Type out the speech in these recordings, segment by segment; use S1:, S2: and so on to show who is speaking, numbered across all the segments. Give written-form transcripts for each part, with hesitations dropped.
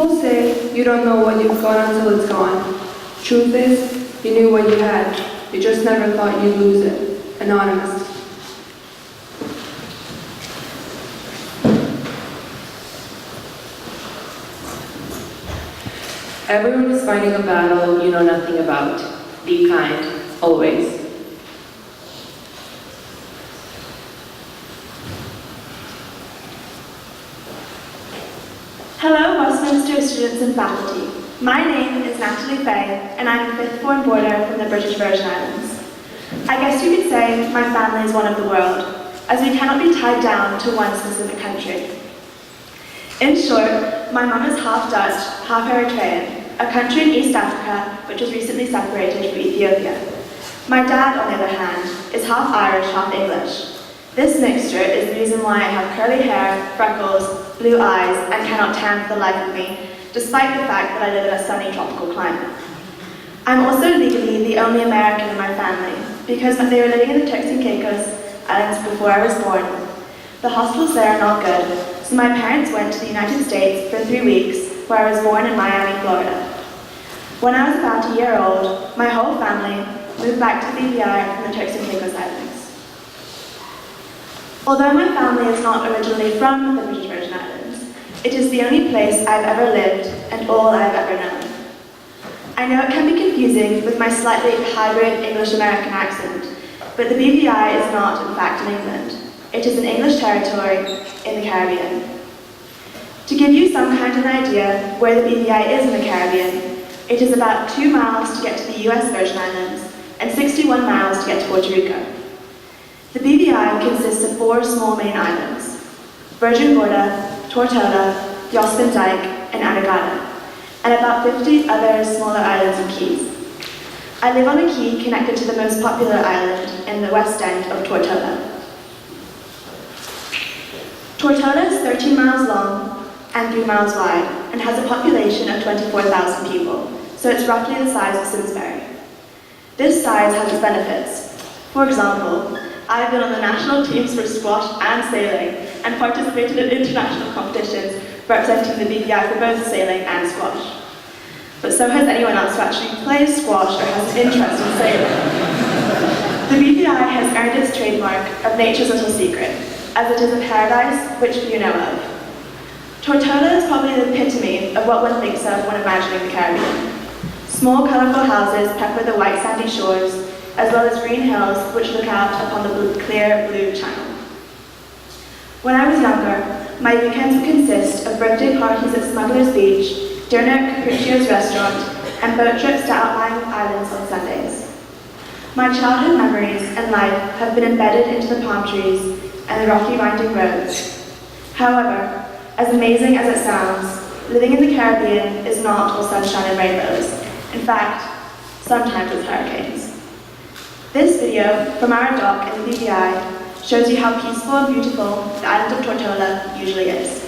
S1: People say you don't know what you've got until it's gone. Truth is, you knew what you had. You just never thought you'd lose it. Anonymous.
S2: Everyone is fighting a battle you know nothing about. Be kind, always.
S3: Hello, Westminster students and faculty. My name is Natalie Fay, and I'm a fifth form boarder from the British Virgin Islands. I guess you could say my family is one of the world, as we cannot be tied down to one specific country. In short, my mum is half Dutch, half Eritrean, a country in East Africa which was recently separated from Ethiopia. My dad, on the other hand, is half Irish, half English. This mixture is the reason why I have curly hair, freckles, blue eyes, and cannot tan for the life of me, despite the fact that I live in a sunny tropical climate. I'm also legally the only American in my family, because when they were living in the Turks and Caicos Islands before I was born, the hospitals there are not good, so my parents went to the United States for 3 weeks, where I was born in Miami, Florida. When I was about a year old, my whole family moved back to BVI from the Turks and Caicos Islands. Although my family is not originally from the British Virgin Islands, it is the only place I've ever lived and all I've ever known. I know it can be confusing with my slightly hybrid English-American accent, but the BVI is not, in fact, in England. It is an English territory in the Caribbean. To give you some kind of an idea where the BVI is in the Caribbean, it is about 2 miles to get to the US Virgin Islands and 61 miles to get to Puerto Rico. The BVI consists of 4 small main islands: Virgin Gorda, Tortola, Jospin Dyke, and Anegada, and about 50 other smaller islands and keys. I live on a key connected to the most popular island in the west end of Tortola. Tortola is 13 miles long and 3 miles wide, and has a population of 24,000 people, so it's roughly the size of Simsbury. This size has its benefits. For example, I've been on the national teams for squash and sailing, and participated in international competitions representing the BVI for both sailing and squash. But so has anyone else who actually plays squash or has an interest in sailing. The BVI has earned its trademark of nature's little secret, as it is a paradise which few know of. Tortola is probably the epitome of what one thinks of when imagining the Caribbean. Small, colourful houses pepper the white sandy shores, as well as green hills which look out upon the clear blue channel. When I was younger, my weekends would consist of birthday parties at Smuggler's Beach, dinner at Capricio's restaurant, and boat trips to outlying islands on Sundays. My childhood memories and life have been embedded into the palm trees and the rocky winding roads. However, as amazing as it sounds, living in the Caribbean is not all sunshine and rainbows. In fact, sometimes it's hurricanes. This video from our dock in the BVI shows you how peaceful and beautiful the island of Tortola usually is.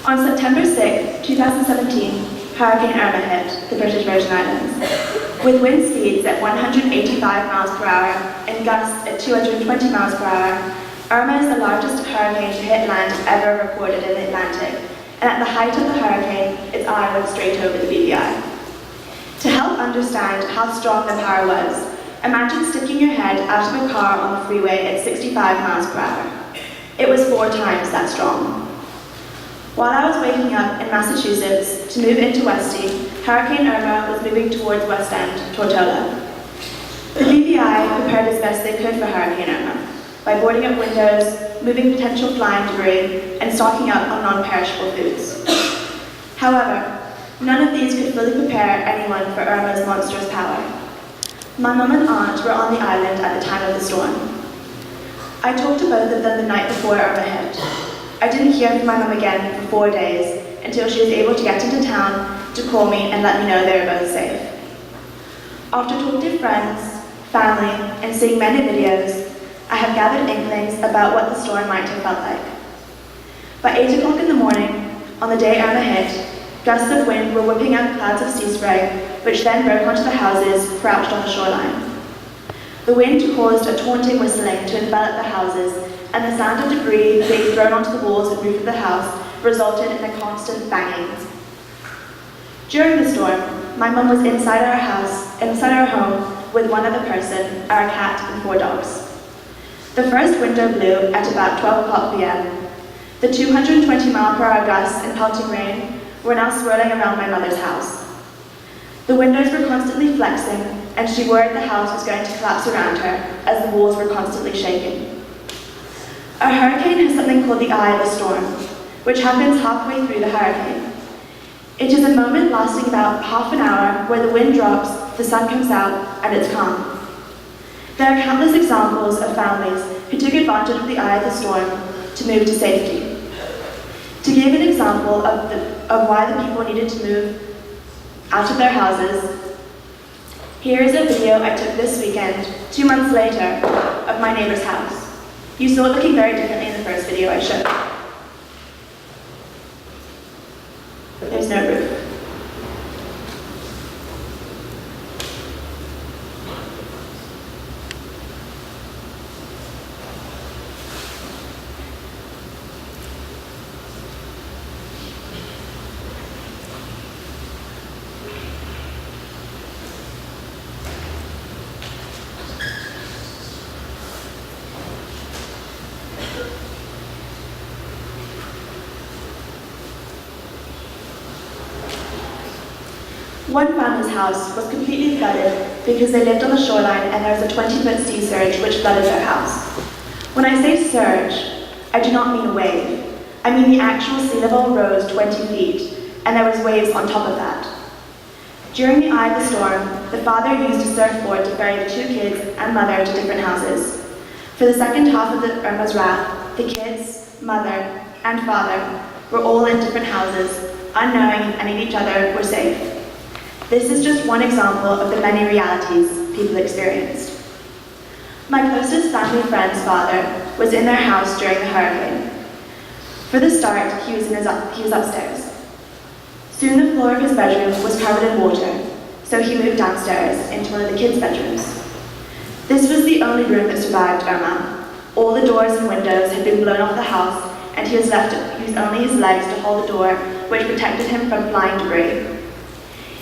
S3: On September 6, 2017, Hurricane Irma hit the British Virgin Islands. With wind speeds at 185 miles per hour and gusts at 220 miles per hour, Irma is the largest hurricane to hit land ever recorded in the Atlantic, and at the height of the hurricane, its eye went straight over the BVI. To help understand how strong the power was, imagine sticking your head out of a car on the freeway at 65 miles per hour. It was 4 times that strong. While I was waking up in Massachusetts to move into Westy, Hurricane Irma was moving towards West End, Tortola. The BVI prepared as best they could for Hurricane Irma by boarding up windows, moving potential flying debris, and stocking up on non-perishable foods. However, none of these could fully prepare anyone for Irma's monstrous power. My mum and aunt were on the island at the time of the storm. I talked to both of them the night before Irma hit. I didn't hear from my mum again for 4 days until she was able to get into town to call me and let me know they were both safe. After talking to friends, family, and seeing many videos, I have gathered inklings about what the storm might have felt like. By 8 o'clock in the morning, on the day Irma hit, gusts of wind were whipping out clouds of sea spray, which then broke onto the houses crouched on the shoreline. The wind caused a taunting whistling to envelop the houses, and the sound of debris being thrown onto the walls and roof of the house resulted in a constant banging. During the storm, my mum was inside our home, with one other person, our cat, and 4 dogs. The first window blew at about 12 o'clock p.m. The 220-mile-per-hour gusts and pelting rain were now swirling around my mother's house. The windows were constantly flexing, and she worried the house was going to collapse around her as the walls were constantly shaking. A hurricane has something called the eye of a storm, which happens halfway through the hurricane. It is a moment lasting about half an hour where the wind drops, the sun comes out, and it's calm. There are countless examples of families who took advantage of the eye of the storm to move to safety. To give an example of why the people needed to move out of their houses, here is a video I took this weekend, 2 months later, of my neighbor's house. You saw it looking very differently in the first video I showed. There's no roof. One family's house was completely flooded because they lived on the shoreline and there was a 20-foot sea surge which flooded their house. When I say surge, I do not mean a wave. I mean the actual sea level rose 20 feet and there was waves on top of that. During the eye of the storm, the father used a surfboard to ferry the 2 kids and mother to different houses. For the second half of the Irma's wrath, the kids, mother, and father were all in different houses, unknowing and in each other were safe. This is just one example of the many realities people experienced. My closest family friend's father was in their house during the hurricane. For the start, he was upstairs. Soon the floor of his bedroom was covered in water, so he moved downstairs into one of the kids' bedrooms. This was the only room that survived Irma. All the doors and windows had been blown off the house, and he used only his legs to hold the door, which protected him from flying debris.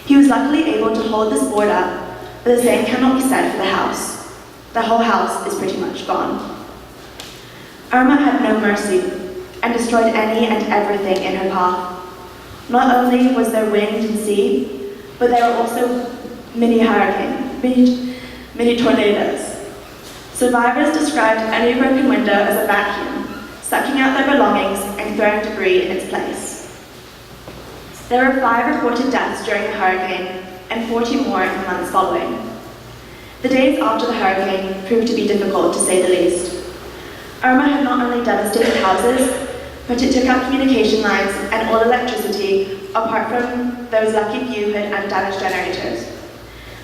S3: He was luckily able to hold this board up, but the same cannot be said for the house. The whole house is pretty much gone. Irma had no mercy and destroyed any and everything in her path. Not only was there wind and sea, but there were also mini tornadoes. Survivors described any broken window as a vacuum, sucking out their belongings and throwing debris in its place. There were 5 reported deaths during the hurricane and 40 more in the months following. The days after the hurricane proved to be difficult, to say the least. Irma had not only devastated houses, but it took out communication lines and all electricity, apart from those lucky few who had undamaged generators.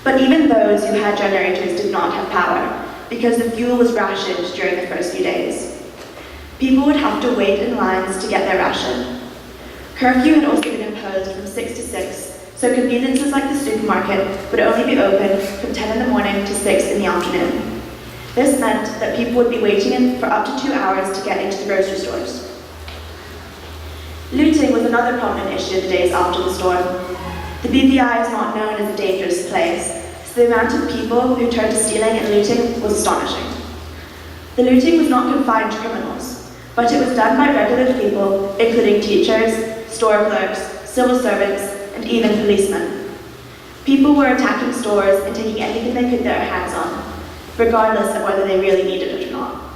S3: But even those who had generators did not have power, because the fuel was rationed during the first few days. People would have to wait in lines to get their ration. Curfew had also been imposed from 6 to 6, so conveniences like the supermarket would only be open from 10 in the morning to 6 in the afternoon. This meant that people would be waiting for up to 2 hours to get into the grocery stores. Looting was another prominent issue the days after the storm. The BVI is not known as a dangerous place, so the amount of people who turned to stealing and looting was astonishing. The looting was not confined to criminals, but it was done by regular people, including teachers, store clerks, civil servants, and even policemen. People were attacking stores and taking anything they could get their hands on, regardless of whether they really needed it or not.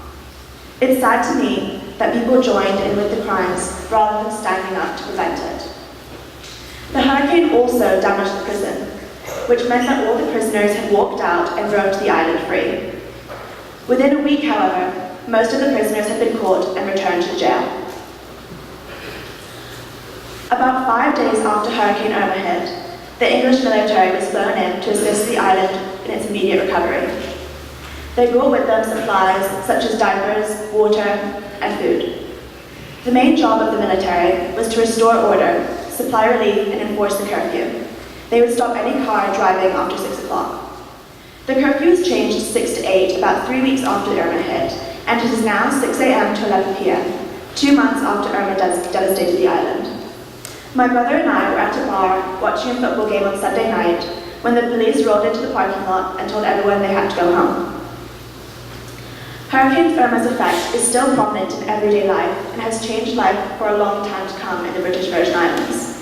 S3: It's sad to me that people joined in with the crimes rather than standing up to prevent it. The hurricane also damaged the prison, which meant that all the prisoners had walked out and roamed the island free. Within a week, however, most of the prisoners had been caught and returned to jail. About 5 days after Hurricane Irma hit, the English military was flown in to assist the island in its immediate recovery. They brought with them supplies such as diapers, water, and food. The main job of the military was to restore order, supply relief, and enforce the curfew. They would stop any car driving after 6 o'clock. The curfew was changed to 6 to 8 about 3 weeks after Irma hit, and it is now 6 a.m. to 11 p.m., 2 months after Irma devastated the island. My brother and I were at a bar watching a football game on Sunday night when the police rolled into the parking lot and told everyone they had to go home. Hurricane Irma's effect is still prominent in everyday life and has changed life for a long time to come in the British Virgin Islands.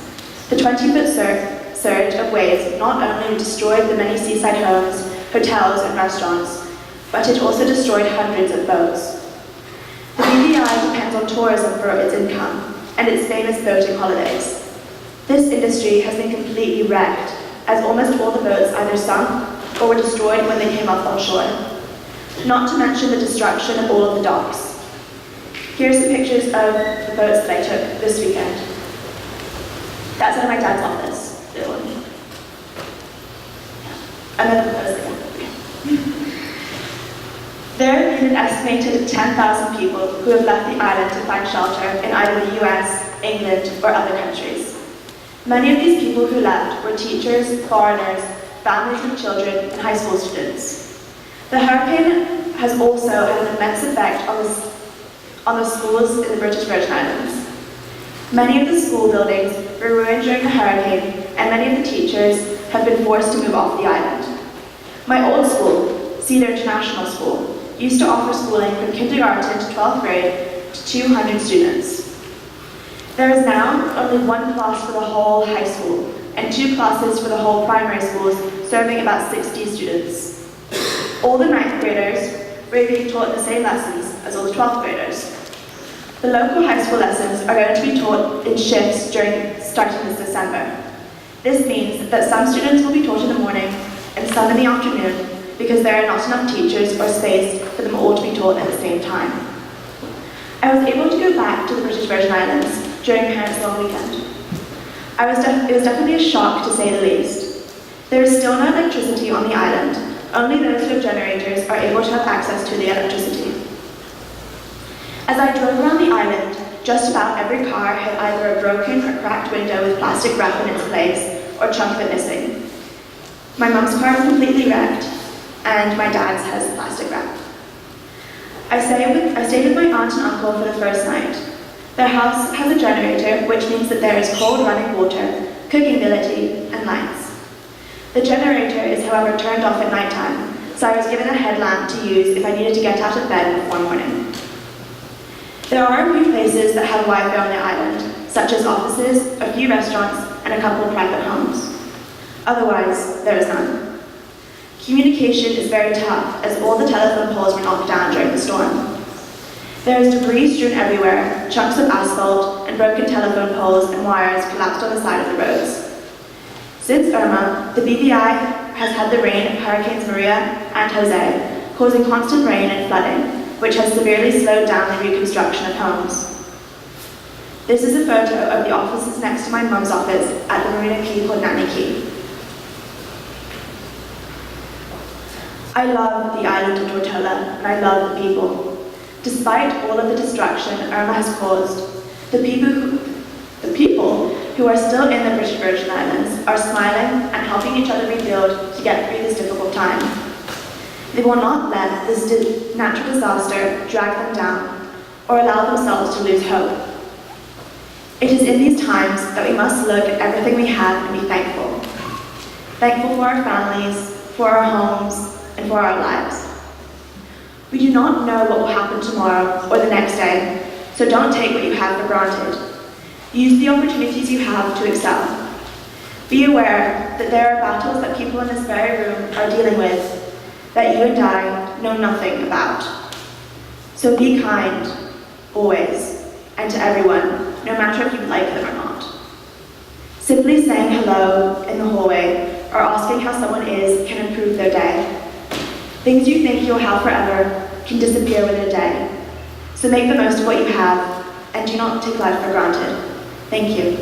S3: The 20-foot surge of waves not only destroyed the many seaside homes, hotels, and restaurants, but it also destroyed hundreds of boats. The BVI depends on tourism for its income and its famous boating holidays. This industry has been completely wrecked, as almost all the boats either sunk or were destroyed when they came up on shore. Not to mention the destruction of all of the docks. Here's some pictures of the boats that I took this weekend. That's out of my dad's office, little one. Another post again. There have been an estimated 10,000 people who have left the island to find shelter in either the US, England, or other countries. Many of these people who left were teachers, foreigners, families with children, and high school students. The hurricane has also had an immense effect on the schools in the British Virgin Islands. Many of the school buildings were ruined during the hurricane, and many of the teachers have been forced to move off the island. My old school, Cedar International School, used to offer schooling from kindergarten to 12th grade to 200 students. There is now only one class for the whole high school, and 2 classes for the whole primary schools, serving about 60 students. All the 9th graders were being taught the same lessons as all the 12th graders. The local high school lessons are going to be taught in shifts starting this December. This means that some students will be taught in the morning and some in the afternoon because there are not enough teachers or space for them all to be taught at the same time. I was able to go back to the British Virgin Islands during Parents' Long Weekend. It was definitely a shock to say the least. There is still no electricity on the island. Only those who have generators are able to have access to the electricity. As I drove around the island, just about every car had either a broken or cracked window with plastic wrap in its place, or a chunk of it missing. My mum's car is completely wrecked, and my dad's has plastic wrap. I stayed with my aunt and uncle for the first night. Their house has a generator, which means that there is cold running water, cooking ability, and lights. The generator is, however, turned off at night time, so I was given a headlamp to use if I needed to get out of bed before morning. There are a few places that have Wi-Fi on the island, such as offices, a few restaurants, and a couple of private homes. Otherwise, there is none. Communication is very tough, as all the telephone poles were knocked down during the storm. There is debris strewn everywhere, chunks of asphalt, and broken telephone poles and wires collapsed on the side of the roads. Since Irma, the BVI has had the reign of Hurricanes Maria and Jose, causing constant rain and flooding, which has severely slowed down the reconstruction of homes. This is a photo of the offices next to my mum's office at the Marina Quay called Nanny Quay. I love the island of Tortola, and I love the people. Despite all of the destruction Irma has caused, the people who are still in the British Virgin Islands are smiling and helping each other rebuild to get through this difficult time. They will not let this natural disaster drag them down or allow themselves to lose hope. It is in these times that we must look at everything we have and be thankful. Thankful for our families, for our homes, and for our lives. We do not know what will happen tomorrow or the next day, so don't take what you have for granted. Use the opportunities you have to excel. Be aware that there are battles that people in this very room are dealing with that you and I know nothing about. So be kind, always, and to everyone, no matter if you like them or not. Simply saying hello in the hallway or asking how someone is can improve their day. Things you think you'll have forever can disappear within a day. So make the most of what you have and do not take life for granted. Thank you.